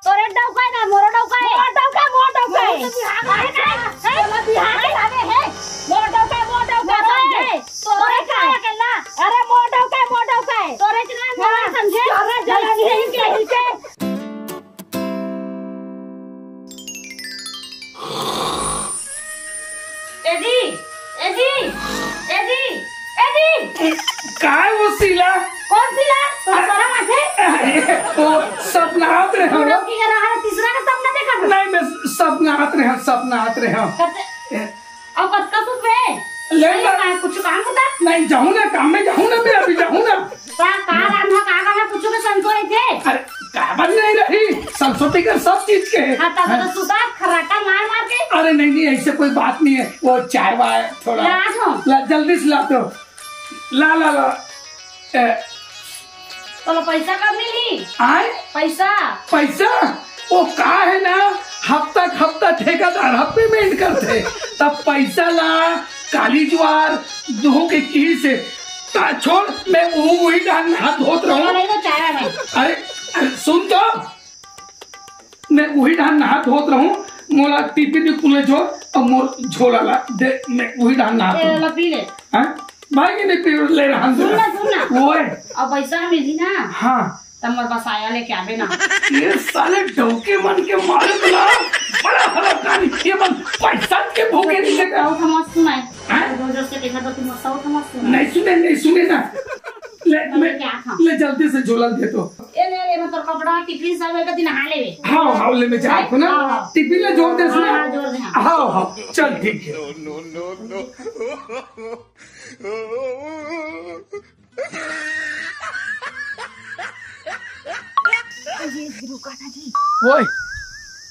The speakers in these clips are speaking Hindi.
तोरे डौका ना मोर डौका है मोर डौका है बिहार लागे है मोर डौका है तोरे का है ना अरे मोर डौका है तोरे चना मोर समझे अरे जलन ही के एजी काय वो सीला कौन सीला तो सारा माथे वो सपनात रहे हो की कर रहा है तीसरा का सपना देखा नहीं मैं सपनात रहे अब कस का सुत पे ले कुछ काम होता नहीं जाऊं ना काम में जाऊं ना मैं अभी जाऊं ना का रांधा का कुछ के संतो नहीं थे अरे का बन नहीं रही संस्कृति का सब चीज के हां तब तो सुता खराटा मार के अरे नहीं ऐसे कोई बात नहीं है वो चाय वाय थोड़ा ला जल्दी से ला तो ला तो पैसा कब मिली आए पैसा वो का है ना हफ्ता ठेकेदार हफ्ते में करते तब पैसा ला काली ज्वार दो के की से छोड़ मैं वही डाल हाथ धोत रहा हूँ अरे सुन तो मैं वही डाल नहा धोत रहा हूँ मोला टिफिन खुले जो और मोर झोला ला दे मैं वही डाल नहा पी ले भाई के नहीं पी ले रहा सुनना वो है अब पैसा मिली ना हाँ तमर बस आया लेके आवे ना ये साले डौके मन के मारे बुला बड़ा हलकानी ये मन पैसा के भूखे नहीं से आओ थमस सुनाई रोज से देखा तो तुम सब थमस सुनाई नहीं सुने ना ले जल्दी से झोला दे तो ले मतलब कपड़ा टिफिन सब का दिन नहा लेवे हां ले में जा को ना टिफिन ले जोड़ दे सुना जोड़ दे हां चल ठीक है ओए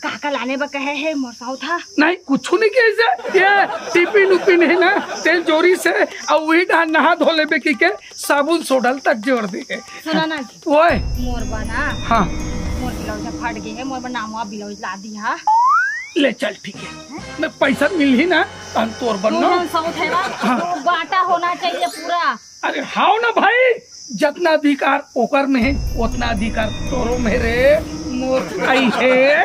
काका लाने बा कहे है मोरसाऊ था नहीं कुछ नहीं कैसे ये टिफिन उपिन है ना तेल जोरी से और वही नहा धो ले बेकी के साबुन सोडल तक जोड़ दे सुना ना ओए मोर बना हाँ मोर ब्लाउज फट गई है मोर बना नाम ब्लाउज ला दी हां ले चल ठीक है मैं पैसा मिल ही ना हम तोर बनना साउथ है ना तो बाटा होना चाहिए पूरा अरे हाउ ना भाई जितना अधिकार ओकर में है उतना अधिकार तोरो में रे मोर आई है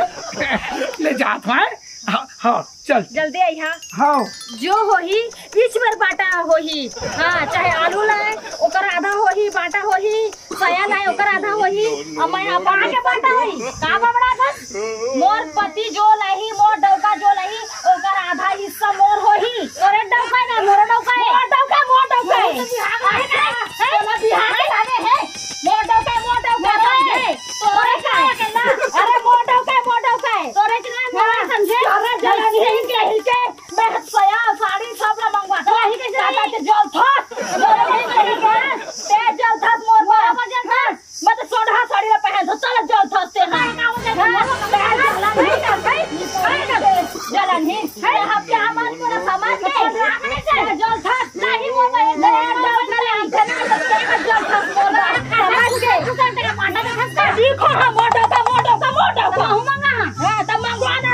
ले जात है हाँ चल जल्दी आई हाँ जो होही बीच में बाटा होही हाँ चाहे आलू लाए ओकर आधा होही बाटा होही सया लाए ओकर आधा होही और मैं अपना के बाटा होही का बड़ा था मोर पति जो लही मोर डौका जो लही ओकर आधा हिस्सा मोर होही तोरे डौका ना मोर डौका है मोर डौका है बिहार लागे है मोर डौका है तोरे का है ना अरे मोर डौका है तोरे के ना समझे अरे जलन ही के मैं सया साड़ी सब ला मंगवा तो ही कैसे आता है जल था ते जल था मोर बराबर जल था मैं तो सोढ़ा साड़ी ला पहन तो चल जल था से ना जलन ही है हम क्या मान पूरा समाज के जल था नहीं वो मैं जल था समाज के तू करते मांडा का खस्ता देखो हां मोटा कहूं मंगा हां तब मंगवा ना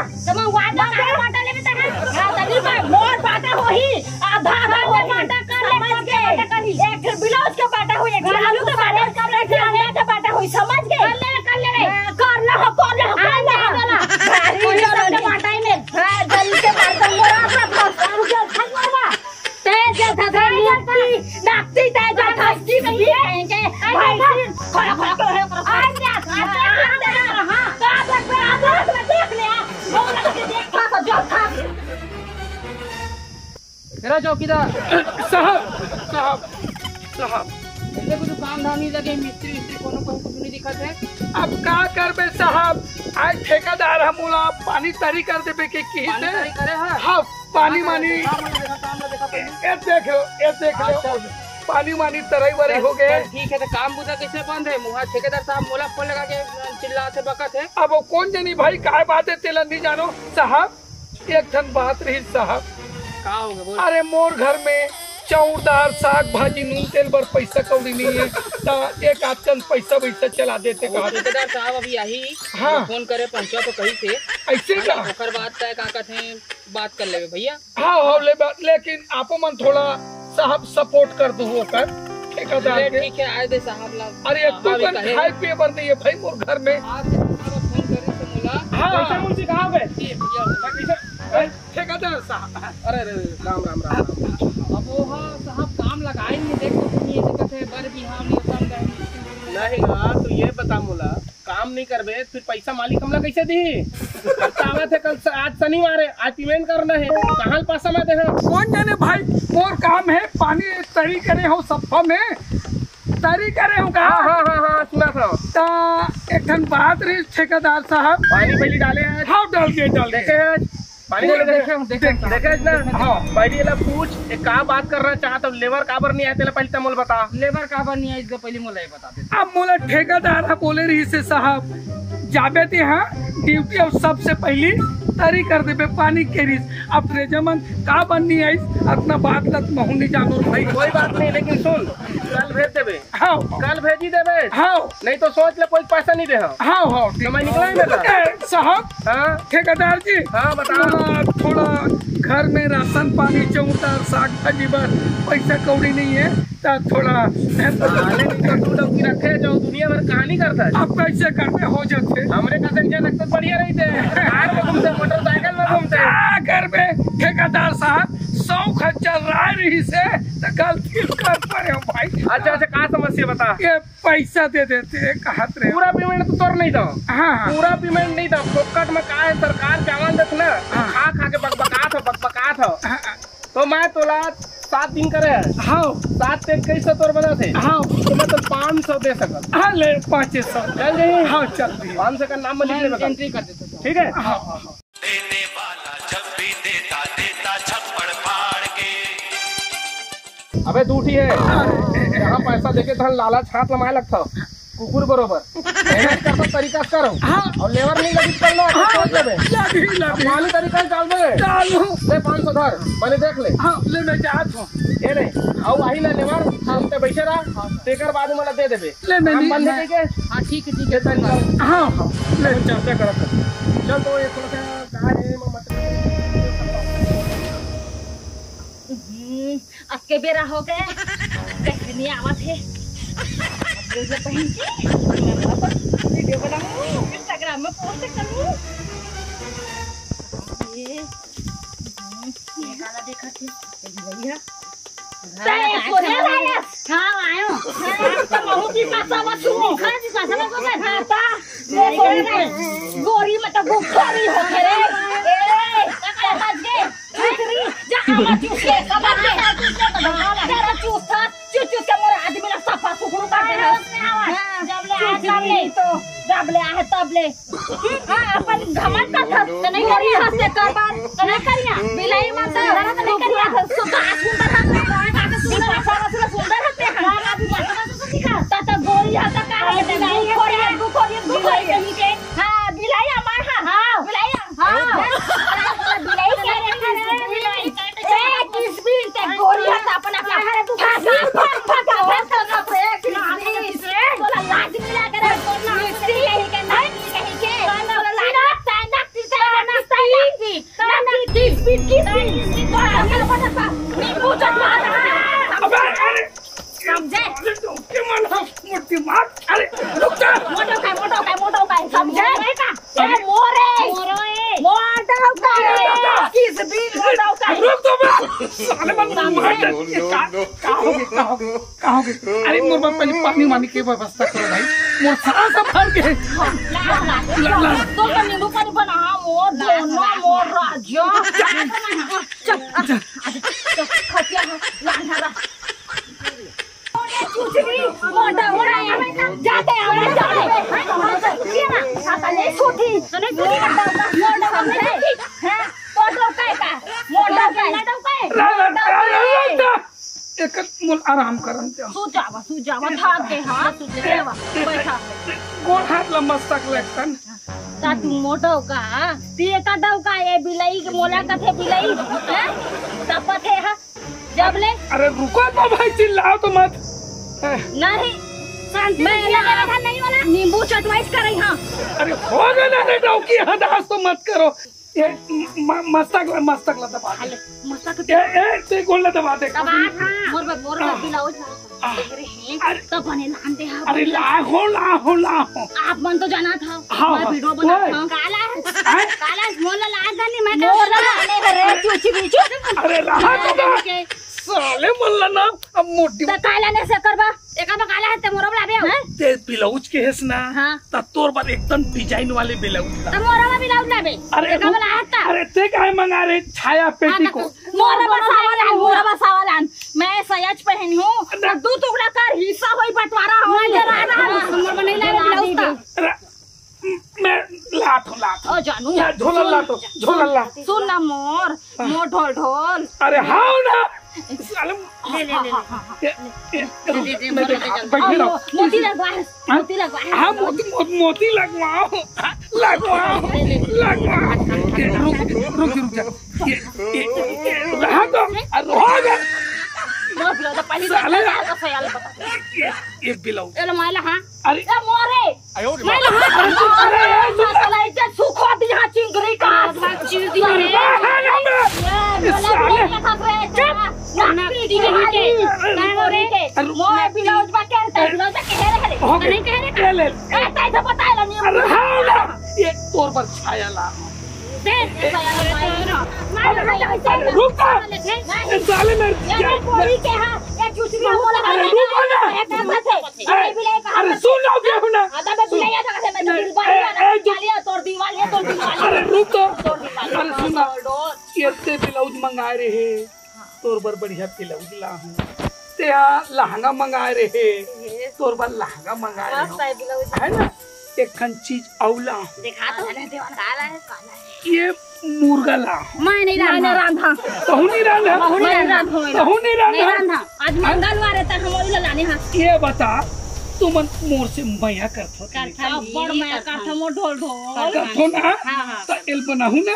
बाटा ले बेटा हां तनी मोर बाटा होही आधा मोर बाटा कर ले एक ब्लाउज का बाटा होई एक आलू का बाटा कर ले अंडा का बाटा होई समझ गए कर ले भारी बाटा में हां जल्दी से बाटा मोरा सब तेज था नाकती तेज था की कहेंगे भाई खड़ा करो आ जा मेरा चौकीदार साहब ऐसे कुछ काम धाम नहीं लगे मिस्त्री कोनो कुछ नहीं दिखत है अब का करबे साहब आज ठेकेदार हम बोला पानी तारी कर देबे के की करे है हाँ पानी मानी ये देख लो पानी मानी तरई वरी हो गए ठीक है तो काम बुझा कैसे बंद है मुहा ठेकेदार साहब मोला फोन लगा के चिल्लाते बकत है अब वो कौन जानी भाई काय बात है तेल नहीं जानो साहब एक ठन बात रही साहब का हो गया बोल अरे मोर घर में चाउरदार साग भाजी नून तेल बर पैसा कौड़ी नहीं है तो एक आदमी पैसा वैसा चला देते कहा ठेकेदार साहब अभी आई हाँ फोन करे पंचा तो कही थे ऐसे का ओकर बात तय का कहते हैं बात कर लेवे भैया हाँ लेकिन आपो मन थोड़ा साहब सपोर्ट कर दो होकर ठेकेदार के ठीक है आए दे साहब ला अरे एक तो खाए पिए बंद है भाई मोर घर में आज फोन करे बे ये भैया कैसे ठेकेदार साहब अरे अरे राम राम राम राम। अब वो साहब काम लगाए नहीं देखो तुम ये दिक्कत है बर भी हम ये काम नहीं ना तो ये बता मोला काम नहीं करबे फिर पैसा मालिक हमला कैसे दी? बतावा थे कल आज शनिवार है, आज पेमेंट करना है, कहाँ पैसा मैं दे? कौन जाने भाई, मोर काम है पानी तरी करे हो सफा में तरी करे हो का। हाँ सुना था। ता एक ठन बात रही ठेकेदार साहब, पानी पहले डाले हैं, हाँ डाल के देखे हैं पानी देखे ना। हाँ पहले ला पूछ एक का बात करना चाहता लेबर काबर नहीं आते पहले तमोल बता। लेबर का बन नहीं है इसको पहले मुझे बता दे। अब मोला ठेकेदार बोले रही से साहब जाबे थे हाँ ड्यूटी अब सबसे पहली तरी कर दे पानी के रिस अब रेजमन का बननी है अपना बात लत महूनी जानो भाई। कोई बात नहीं लेकिन सुन कल भेज देबे। हाँ कल भेजी देबे। हाँ नहीं तो सोच ले कोई पैसा नहीं दे। हाँ हाँ तो मैं निकला ही बेटा। साहब हाँ ठेकेदार जी हाँ बता। थोड़ा घर में राशन पानी चौतर साग भाजी पर पैसा कौड़ी नहीं है तो थोड़ा तू लोग की रखे जो दुनिया भर कहानी करता है। अब पैसे करते हो जाते हमरे कसम से रखते बढ़िया रहते कार में घूमते मोटरसाइकिल में घूमते घर में ठेकेदार साहब 100 खर्चा रही से तो गलती कर पड़े हो भाई। अच्छा का समस्या बता। ये पैसा दे देते कहत रहे पूरा पेमेंट तो तोर नहीं दो। हाँ पूरा पेमेंट नहीं दो फोकट में का है सरकार चावल देख ना खा के बकबकात हो तो मैं तोला 7 दिन करे। हाँ 7 दिन कैसे तोर बना थे। हाँ तो मैं तो 500 दे सकत। हाँ ले 500 चल जी। हाँ चल दी 500 का नाम लिख ले एंट्री कर देते ठीक है। हाँ हाँ देने वाला जब भी देता देता छप्पड़ फाड़ के। अबे दूठी है यहाँ पैसा देके धन लालच हाथ लमाए लगता कुकुर बरोबर मेहनत करता तरीका करो और लेबर नहीं लगी करना सोच लेबे पानी तरीका डाल दे डालू ले 500 धर मैंने देख ले। हाँ ले मैं जात हूँ ये नहीं आओ वही ना लेबर हम ते बैठे रहा तेकर बाद मला दे देबे ले मैं हम बंद है के। हाँ ठीक है हाँ हाँ ले चर्चा करत चल तो ये थोड़ा सा है अब के बेरा हो गए कैसे नहीं आवत है ड्रेस पहन के वीडियो बनाऊं इंस्टाग्राम में पोस्ट करूं। ये गाना देखा थी भैया हाँ आयो तो महू की पासा में सुनो खा जी पासा में को खाता गोरी में तो गोरी हो रे ए समझ गए दूसरी जा मत उसके समझ गए तेरा चूसा चूस के मोर आदमी ना सफा सुखरू कर दे जब ले आए तब ले हां अपन घमंड का तो नहीं करिया हंसते कर बात तो नहीं करिया बिलाई मत जरा तो नहीं करिया सुंदर सुंदर होते हैं ताता गोरी हाथ का है बिलाई कहीं के हां बिलाई हमार हां बिलाई हां बिलाई बिलाई ए किस भी ते गोरी हाथ अपना लाज मिला कर यही के नहीं कहीं के समझे अरे रुक जा मोटो का समझे ए मोटो का किस भी मोटो का रुक तो साले कहोगे अरे मोर बाप पहले पानी वानी की व्यवस्था करो भाई मोर सारा सब भर के तो नींबू पानी बना मोर दोनों मोर राजा चल खटिया लांघा मोटा हो रहा है जाते हैं जाते नहीं छूटी मोटा समझे हैं मोटा का मोटा का एक मुल आराम करन सुजावा भाग के हां सुजावा बैठा गोल हाथ लंबा तक लगतन ता तू मोटो का ते का दव का ये बिलाई के मोला का थे बिलाई हैं तपत है हा जब ले अरे रुको तो भाई चिल्लाओ तो मत नहीं शांति मैं लगा था नहीं वाला नींबू चटवाइस कर रही हां अरे हो गया ना रे डौकी हदास तो मत करो ये मस्तक ला दबा दे मस्तक ए ते गोल ला दबा दे मोर बिलाओ तो बने लांते हैं अरे लाहो आप मन तो जाना था मैं वीडियो बना था काला अरे रहा तो साले मल्ला ना अब मोटी त काला ने से करबा एका में काला है ते मोरा लाबे ते ब्लाउज के हेस ना हां त तोर बार एकदम डिजाइन वाले ब्लाउज त मोरा में ब्लाउज लाबे अरे एका में लाता अरे ते काय मंगा रे छाया पेटी को मोरा बसावालान मैं सयाज पहनी हूं तो दू टुकड़ा कर हिस्सा होई बंटवारा हो जरा हमर बने लाबे ब्लाउज मैं लातो ओ जानू झोला ला सुन ना मोर ढोल ढोल अरे हाँ ना साले ले बैठे रहो मोती लगवा हाँ मोती लगवाओ रुक जा रहा तो ये ब्लाउज एलो माइला हां अरे ए मोरे माइला हां अरे साला इज्जत सुखो दी हां चिंगरी का चिर दी रे साले ना दी के मोरे मोरे ब्लाउज बा के ब्लाउज के नहीं कह रे ले ए तै तो पता है नहीं अरे हाँ ना ये तोर पर छाया ला दे रुक साले मेरे के हां एक चूसरी बोला अरे रुको ना अरे सुन लो क्या होना अरे रुक तो अरे सुना ये ब्लाउज मंगाए रहे तोर बर बढ़िया ब्लाउज ला हूँ ते लहंगा मंगाए रहे तोर बर लहंगा मंगाए है ना एक खन चीज औला दिखा तो है काला है ये मुर्गा ला मैं नहीं रांधा कहूँ नहीं रांधा आज मंगलवार है तक हम लाने हां ये बता तुम मोर से मया करथो बड़ मैं काठो मो ढोल ढोल करथो ना हां तो एल बनाहू ना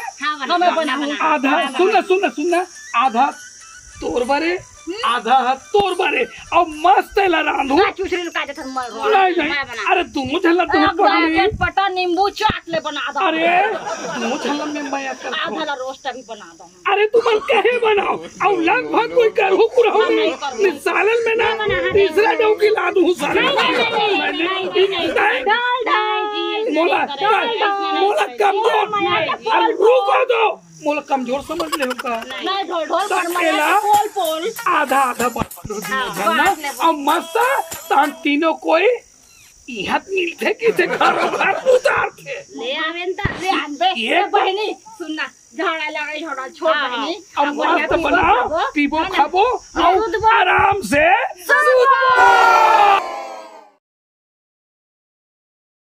हम बनाहू आधा सुना आधा तोर बारे आधा तोर बारे और मस्त ला रांधू चूसरी लुका जत नहीं अरे तुम झल्ला तुम पड़ी पटा नींबू चाट ले बना दो अरे तुम झल्ला में मया कर आधा ला रोस्ट भी बना दो अरे तुम कहे बनाओ और लगभग कोई करहु कुरहु नहीं सालन में ना तीसरा डौकी ला दूं साले मोला कमजोर समझ ले का नहीं ढोल ढोल पर मैं पोल पोल आधा और मस्त तान तीनों कोई इहत मिलते कि ते घर उतार के ले आवेन ता ले आनबे ये बहनी सुनना झाड़ा लगे छोड़ बहनी अब मस्त बनाओ पीबो खाबो और आराम से